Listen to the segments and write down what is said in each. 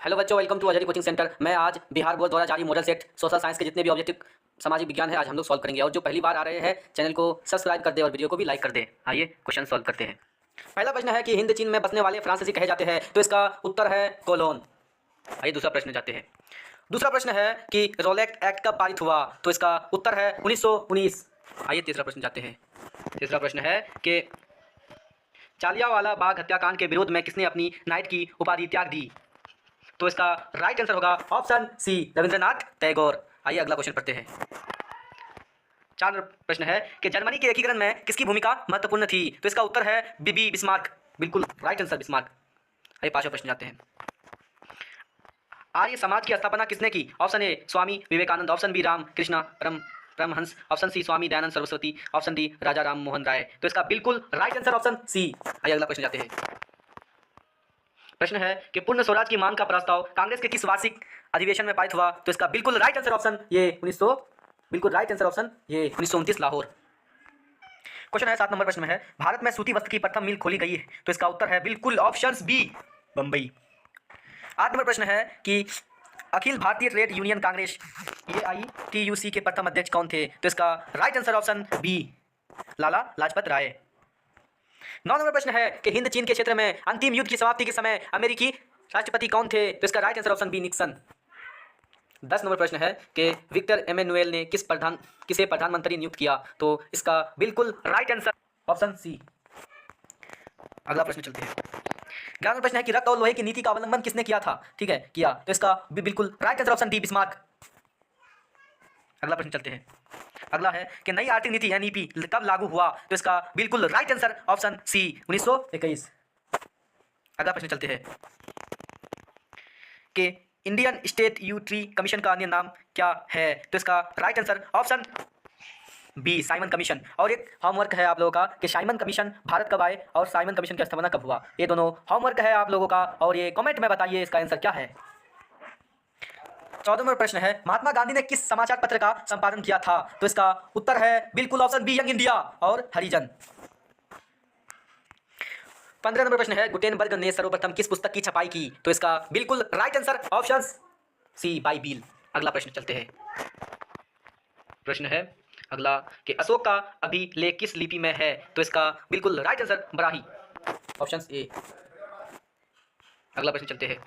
Hello बच्चों, welcome to अजरी coaching centre. मैं आज बिहार बोर्ड द्वारा जारी मॉडल सेट सोशल साइंस के जितने भी ऑब्जेक्टिव सामाजिक विज्ञान है आज हम लोग सॉल्व करेंगे। और जो पहली बार आ रहे हैं चैनल को सब्सक्राइब कर दे और वीडियो को भी लाइक कर दे। आइए क्वेश्चन सॉल्व करते हैं। पहला प्रश्न है कि हिंद चीन में बसने वाले फ्रांसीसी कहे जाते हैं, तो इसका उत्तर है कोलोन। आइए दूसरा प्रश्न जाते हैं। दूसरा प्रश्न है कि रोलेट एक्ट कब पारित हुआ, तो इसका उत्तर है 1919। आइए तीसरा प्रश्न जाते हैं। तीसरा प्रश्न है कि जालियांवाला बाग हत्याकांड के विरोध में किसने अपनी नाइट की उपाधि त्याग दी, तो इसका राइट आंसर होगा ऑप्शन सी, रविंद्रनाथ टैगोर। आइए अगला क्वेश्चन पढ़ते हैं। चार प्रश्न है कि जर्मनी के एकीकरण में किसकी भूमिका महत्वपूर्ण थी, तो इसका उत्तर है बीबी बिस्मार्क। बिल्कुल राइट आंसर बिस्मार्क। आइए पांचवा प्रश्न जाते हैं। आर्य समाज की स्थापना किसने की, option A Swami Vivekananda, option B Ramakrishna Paramahamsa, option C Swami Dayananda Saraswati, option D Raja Ram Mohan Roy. तो इसका बिल्कुल राइट आंसर ऑप्शन सी। आइए अगला प्रश्न जाते हैं। प्रश्न है कि पूर्ण स्वराज की मांग का प्रस्ताव कांग्रेस के किस वार्षिक अधिवेशन में पारित हुआ, तो इसका बिल्कुल राइट आंसर ऑप्शन ये 1900, बिल्कुल राइट आंसर ऑप्शन ये 1929 लाहौर। क्वेश्चन है 7 नंबर प्रश्न में है भारत में सूती वस्त्र की प्रथम मिल खोली गई है, तो इसका उत्तर है बिल्कुल ऑप्शन बी, बंबई। 8 नंबर प्रश्न है कि Akhil Bharatiya trade union Congress AITUC के प्रथम अध्यक्ष कौन थे, तो इसका right answer option B, Lala Lajpat Rai. 9 number प्रश्न है कि हिंद चीन के क्षेत्र में अंतिम युद्ध की समाप्ति के समय अमेरिकी राष्ट्रपति कौन थे, तो इसका right answer option B, Nixon. 10 number प्रश्न है कि विक्टर एमेनुएल ने किसे प्रधानमंत्री नियुक्त किया, तो इसका बिल्कुल राइट आंसर ऑप्शन सी। अगला प्रश्न चलते हैं। 11 नंबर प्रश्न है कि रक्त और लोहे की नीति का अवलंबन किसने किया था, ठीक है किया, तो इसका बिल्कुल right answer option D, Bismarck. अगला प्रश्न चलते हैं। अगला है कि नई आर्थिक नीति NEP कब लागू हुआ, तो इसका बिल्कुल राइट आंसर ऑप्शन सी, 1921। अगला प्रश्न चलते हैं कि इंडियन स्टेट यूट्री कमीशन का अन्य नाम क्या है, तो इसका right answer option B, Simon Commission. और एक होमवर्क है आप लोगों का कि साइमन कमीशन भारत कब आए और साइमन कमीशन की स्थापना कब हुआ। ये दोनों होमवर्क है आप लोगों का और ये कमेंट में बताइए इसका आंसर क्या है। 14 नंबर प्रश्न है महात्मा गांधी ने किस समाचार पत्र का संपादन किया था, तो इसका उत्तर है बिल्कुल ऑप्शन बी, यंग इंडिया और हरिजन। 15 नंबर प्रश्न है गुटेनबर्ग ने सर्वप्रथम किस पुस्तक की छपाई की, तो इसका बिल्कुल right answer option C, Bible. अगला प्रश्न चलते हैं। प्रश्न है अगला कि अशोक का अभिलेख किस लिपि में है, तो इसका बिल्कुल right answer Barahi, option A. अगला प्रश्न चलते हैं।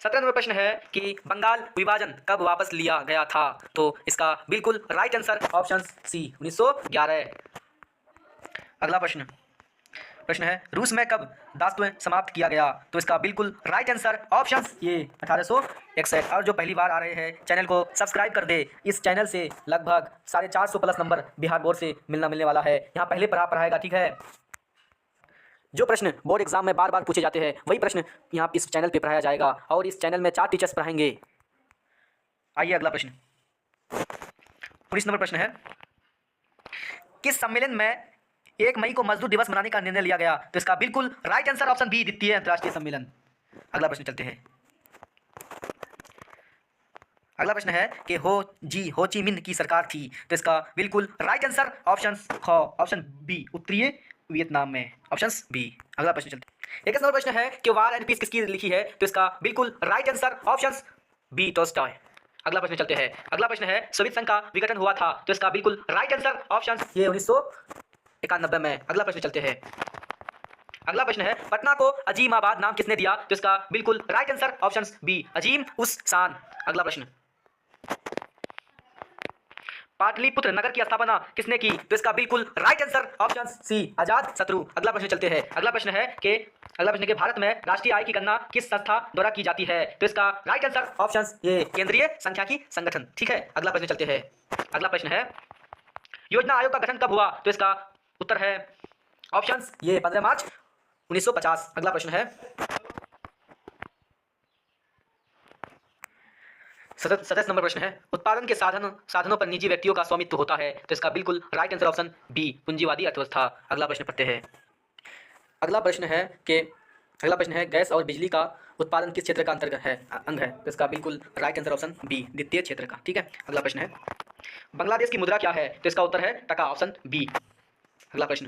17 नंबर प्रश्न है कि बंगाल विभाजन कब वापस लिया गया था, तो इसका बिल्कुल राइट आंसर ऑप्शन सी, 1911। अगला प्रश्न है रूस में कब दासत्व समाप्त किया गया, तो इसका बिल्कुल राइट आंसर ऑप्शन ये 1861। और जो पहली बार आ रहे हैं चैनल को सब्सक्राइब कर दे। इस चैनल से लगभग 450 प्लस नंबर बिहार बोर्ड से मिलने वाला है। यहाँ पहले पढ़ाएगा, ठीक है। जो प्रश्न बोर्ड एग्जाम में बार बार पूछे जाते हैं वही प्रश्न यहाँ इस चैनल पे पढ़ाया जाएगा और इस चैनल में 4 टीचर्स पढ़ाएंगे। आइए अगला प्रश्न। 19 नंबर प्रश्न है किस सम्मेलन में 1 मई को मजदूर दिवस मनाने का निर्णय लिया गया, तो इसका बिल्कुल राइट आंसर ऑप्शन बी, द्वितीय अंतर्राष्ट्रीय सम्मेलन। अगला प्रश्न चलते हैं। अगला प्रश्न है कि हो ची मिन्ह की सरकार थी, तो इसका बिल्कुल राइट आंसर ऑप्शन बी, उत्तरी वियतनाम में, ऑप्शन बी। अगला प्रश्न चलते हैं। 21 नंबर प्रश्न है कि वार एंड पीस किसकी लिखी है, तो इसका बिल्कुल right answer option B, Tolstoy. अगला प्रश्न चलते हैं। अगला प्रश्न है सोवियत संघ का विघटन हुआ था, तो इसका बिल्कुल राइट आंसर ऑप्शन ये 1991 में। अगला प्रश्न चलते हैं। अगला प्रश्न है पटना को अजीमाबाद नाम किसने दिया, तो इसका बिल्कुल राइट आंसर ऑप्शन बी, अजीम उस शान। अगला प्रश्न पाटलिपुत्र नगर की स्थापना किसने की, तो इसका बिल्कुल राइट आंसर ऑप्शन सी, अजात शत्रु। अगला प्रश्न चलते हैं। अगला प्रश्न है कि भारत में राष्ट्रीय आय की गणना किस संस्था द्वारा की जाती है, तो इसका राइट आंसर ऑप्शन ये केंद्रीय सांख्यिकी संगठन, ठीक है। अगला प्रश्न चलते हैं। अगला प्रश्न है योजना आयोग का गठन कब हुआ, तो इसका उत्तर है ऑप्शन ये 15 मार्च 1950। अगला प्रश्न है 27 नंबर प्रश्न है उत्पादन के साधनों पर निजी व्यक्तियों का स्वामित्व होता है, तो इसका बिल्कुल राइट आंसर ऑप्शन बी, पूंजीवादी अर्थव्यवस्था। अगला प्रश्न पढ़ते हैं। अगला प्रश्न है गैस और बिजली का उत्पादन किस क्षेत्र का अंतर्गत है, अंग है, तो इसका बिल्कुल राइट आंसर ऑप्शन बी, द्वितीय क्षेत्र का, ठीक है। अगला प्रश्न है बांग्लादेश की मुद्रा क्या है, तो इसका उत्तर है टका, ऑप्शन बी। अगला प्रश्न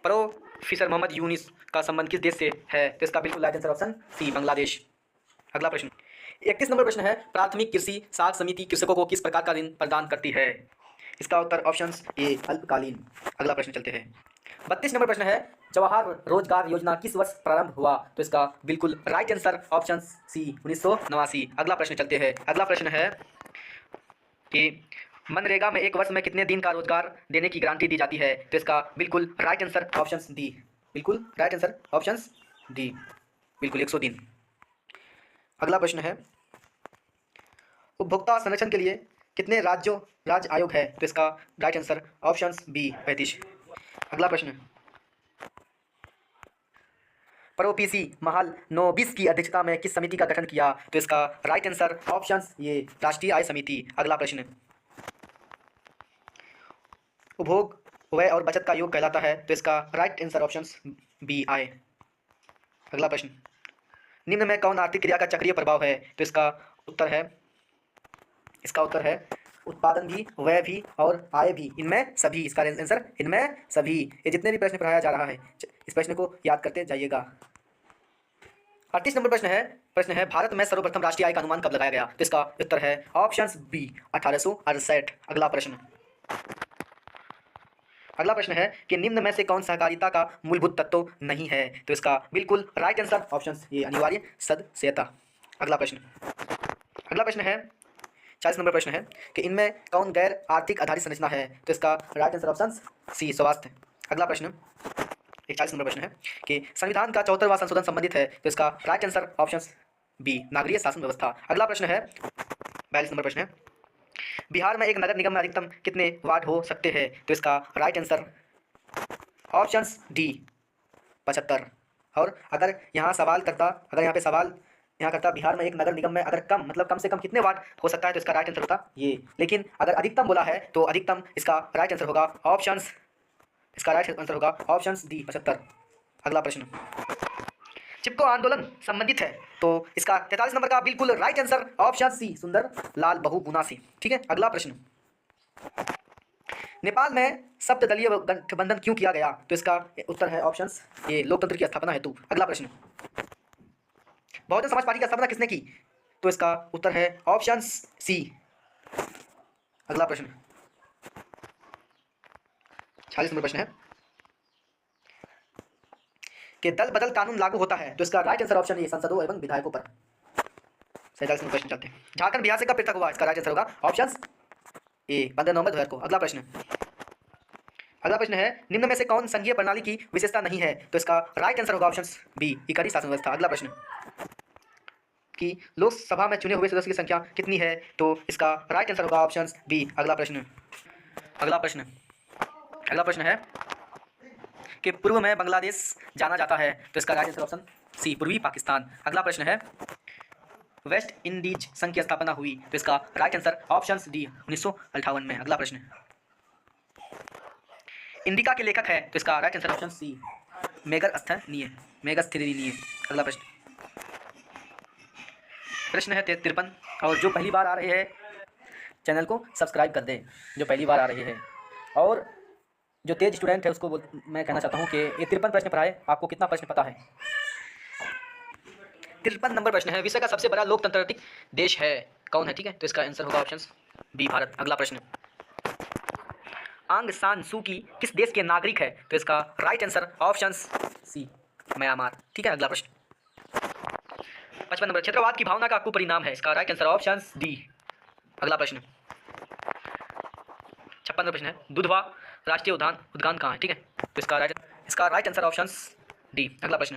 प्रोफेसर मोहम्मद यूनिस का संबंध किस देश से है? तो इसका बिल्कुल right answer option C, Bangladesh. अगला प्रश्न 31 नंबर प्रश्न है, प्राथमिक कृषि साख समिति कृषकों को किस प्रकार का ऋण प्रदान करती है? इसका उत्तर ऑप्शन ए, अल्पकालीन। अगला प्रश्न चलते हैं। 32 नंबर प्रश्न है, जवाहर रोजगार योजना किस वर्ष प्रारंभ हुआ? तो इसका बिल्कुल राइट आंसर ऑप्शन सी, 1989। अगला प्रश्न चलते हैं। अगला प्रश्न है कि मनरेगा में एक वर्ष में कितने दिन का रोजगार देने की गारंटी दी जाती है? तो इसका बिल्कुल राइट आंसर ऑप्शन डी, बिल्कुल राइट आंसर ऑप्शन डी, बिल्कुल 100 दिन। अगला प्रश्न है, उपभोक्ता संरक्षण के लिए कितने राज्य आयोग है? तो इसका राइट आंसर ऑप्शन बी, 35। अगला प्रश्न, प्रोफेसर महालनोबिस की अध्यक्षता में किस समिति का गठन किया? तो इसका राइट आंसर ऑप्शन ये, राष्ट्रीय आय समिति। अगला प्रश्न, उपभोग व्यय और बचत का योग कहलाता है? तो इसका राइट आंसर ऑप्शन बी, आय। अगला प्रश्न, निम्न में कौन आर्थिक क्रिया का चक्रीय प्रभाव है? तो इसका उत्तर है उत्पादन भी, व्यय भी और आय भी, इनमें सभी। इसका आंसर इनमें सभी। ये जितने भी प्रश्न पढ़ाया जा रहा है इस प्रश्न को याद करते जाइएगा। 38 नंबर प्रश्न है भारत में सर्वप्रथम राष्ट्रीय आय का अनुमान कब लगाया गया? तो इसका उत्तर है ऑप्शन बी, 1868। अगला प्रश्न है कि निम्न में से कौन सहकारिता का मूलभूत तत्व नहीं है? तो इसका बिल्कुल राइट आंसर ऑप्शन ये, अनिवार्य सदस्यता। अगला प्रश्न है 40 नंबर प्रश्न है कि इनमें कौन गैर आर्थिक आधारित संरचना है? तो इसका राइट आंसर ऑप्शन सी, स्वास्थ्य। अगला प्रश्न 41 नंबर प्रश्न है कि संविधान का 74वां संशोधन संबंधित है? तो इसका राइट आंसर ऑप्शन बी, नागरिक शासन व्यवस्था। अगला प्रश्न है 42 नंबर प्रश्न है, बिहार में एक नगर निगम में अधिकतम कितने वार्ड हो सकते हैं? तो इसका राइट आंसर ऑप्शन डी, 75। और अगर यहाँ पे सवाल करता बिहार में एक नगर निगम में अगर कम से कम कितने वार्ड हो सकता है? तो इसका राइट आंसर होता ये। लेकिन अगर अधिकतम बोला है तो अधिकतम इसका राइट आंसर होगा ऑप्शन डी, 75। अगला प्रश्न, चिपको आंदोलन संबंधित है? तो इसका 43 नंबर का बिल्कुल राइट आंसर ऑप्शन सी, सुंदर लाल बहुगुणा से। ठीक है। अगला प्रश्न, नेपाल में सप्तदलीय गठबंधन क्यों किया गया? तो इसका उत्तर है ऑप्शन ए, लोकतंत्र की स्थापना हेतु। अगला प्रश्न, बहुजन समाज पार्टी की स्थापना किसने की? तो इसका उत्तर है ऑप्शन सी। अगला प्रश्न 46 नंबर प्रश्न है कि दल बदल कानून लागू होता है? तो इसका राइट आंसर ऑप्शन ए, सांसदों एवं विधायकों पर। 47 नंबर प्रश्न चलते हैं। झारखंड बिहार से कब पृथक हुआ? इसका राइट आंसर होगा ऑप्शन ए, 15 नवंबर 2000 को। अगला प्रश्न है निम्न में से कौन संघीय प्रणाली की विशेषता नहीं है? तो इसका राइट आंसर होगा ऑप्शन बी, इकाई शासन व्यवस्था। अगला प्रश्न कि लोकसभा में चुने हुए सदस्य की संख्या कितनी है? तो इसका राइट आंसर होगा ऑप्शन बी। अगला प्रश्न है कि पूर्व में बांग्लादेश जाना जाता है? तो इसका राइट आंसर ऑप्शन सी, पूर्वी पाकिस्तान। अगला प्रश्न है वेस्ट इंडीज संघ की स्थापना हुई? तो इसका राइट आंसर ऑप्शन डी, 1958 में। अगला प्रश्न, इंडिका के लेखक है? तो इसका राइट आंसर ऑप्शन सी, मेगास्थनीय। अगला प्रश्न है 53। और जो पहली बार आ रहे हैं चैनल को सब्सक्राइब कर दें, जो पहली बार आ रहे हैं। और जो तेज स्टूडेंट है उसको मैं कहना चाहता हूँ कि ये 53 प्रश्न पढ़ाए। आपको कितना प्रश्न पता है? 53 नंबर प्रश्न है, विश्व का सबसे बड़ा लोकतांत्रिक देश है कौन है? ठीक है, तो इसका आंसर होगा ऑप्शन बी, भारत। अगला प्रश्न, आंग सान सू की किस देश के नागरिक है? तो इसका right answer option C, Myanmar. ठीक है। अगला प्रश्न 55 नंबर, क्षेत्रवाद की भावना का कुपरिणाम है? इसका राइट आंसर ऑप्शन डी। अगला प्रश्न 56 नंबर प्रश्न है, दुधवा राष्ट्रीय उद्यान कहाँ है? ठीक है, तो इसका राइट आंसर ऑप्शन डी। अगला प्रश्न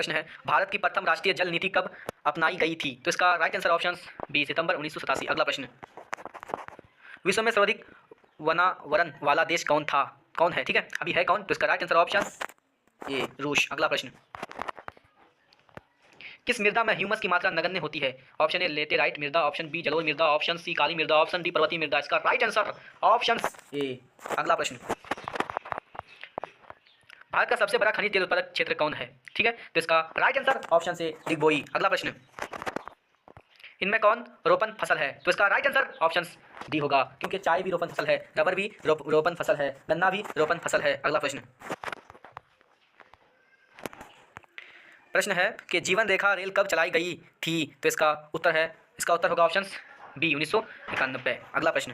है भारत की प्रथम राष्ट्रीय जल नीति कब अपनाई गई थी? तो इसका राइट आंसर ऑप्शन बी, सितंबर 1987। अगला प्रश्न, विश्व में सर्वाधिक वनावरण वाला देश कौन है? ठीक है, अभी है कौन? तो इसका राइट आंसर ऑप्शन ए, रूस। अगला प्रश्न, किस मृदा में ह्यूमस की मात्रा नगण्य होती है? ऑप्शन ए, लेटेराइट मृदा, ऑप्शन बी, जलोढ़ मृदा, ऑप्शन सी, काली मृदा, ऑप्शन डी, पर्वतीय मृदा। इसका राइट आंसर ऑप्शन ए। अगला प्रश्न, भारत का सबसे बड़ा खनिज तेल उत्पादक क्षेत्र कौन है? ठीक है, तो इसका राइट आंसर ऑप्शन से दिग्बोई। अगला प्रश्न, इनमें कौन रोपण फसल है? तो इसका राइट आंसर ऑप्शन डी होगा, क्योंकि चाय भी रोपण फसल है, रबर भी रोपण फसल है, गन्ना भी रोपण फसल है। अगला प्रश्न, प्रश्न है कि जीवन रेखा रेल कब चलाई गई थी? तो इसका उत्तर होगा ऑप्शन बी 1991। अगला प्रश्न,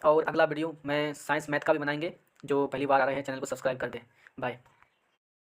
और अगला वीडियो में साइंस मैथ का भी बनाएंगे। जो पहली बार आ रहे हैं चैनल को सब्सक्राइब कर दें। बाय।